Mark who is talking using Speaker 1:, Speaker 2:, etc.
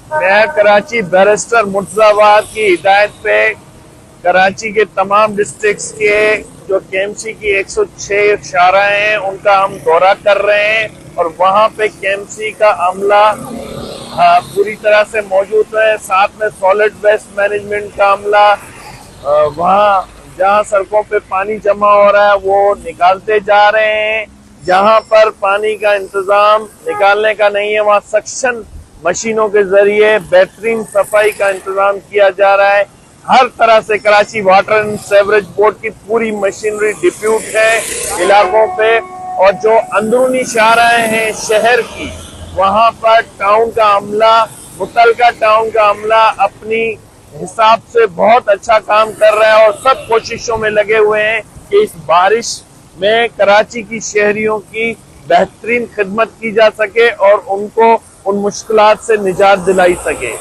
Speaker 1: मैं कराची बैरिस्टर मुर्तजाबाद की हिदायत पे कराची के तमाम डिस्ट्रिक्ट्स के जो केएमसी की 106 शाराएं हैं उनका हम दौरा कर रहे हैं और वहां पे केएमसी का अमला पूरी तरह से मौजूद है। साथ में सॉलिड वेस्ट मैनेजमेंट का अमला वहाँ जहाँ सड़कों पे पानी जमा हो रहा है वो निकालते जा रहे हैं। जहाँ पर पानी का इंतजाम निकालने का नहीं है वहाँ सक्शन मशीनों के जरिए बेहतरीन सफाई का इंतजाम किया जा रहा है। हर तरह से Karachi water and sewerage board की पूरी मशीनरी डिप्यूट है इलाकों पे। और जो अंदरूनी शाराएं हैं शहर की, वहां पर टाउन का अमला, मुतलका टाउन का अमला अपनी हिसाब से बहुत अच्छा काम कर रहा है और सब कोशिशों में लगे हुए हैं कि इस बारिश में कराची की शहरियों की बेहतरीन खिदमत की जा सके और उनको उन मुश्किलात से निजात दिलाई सके।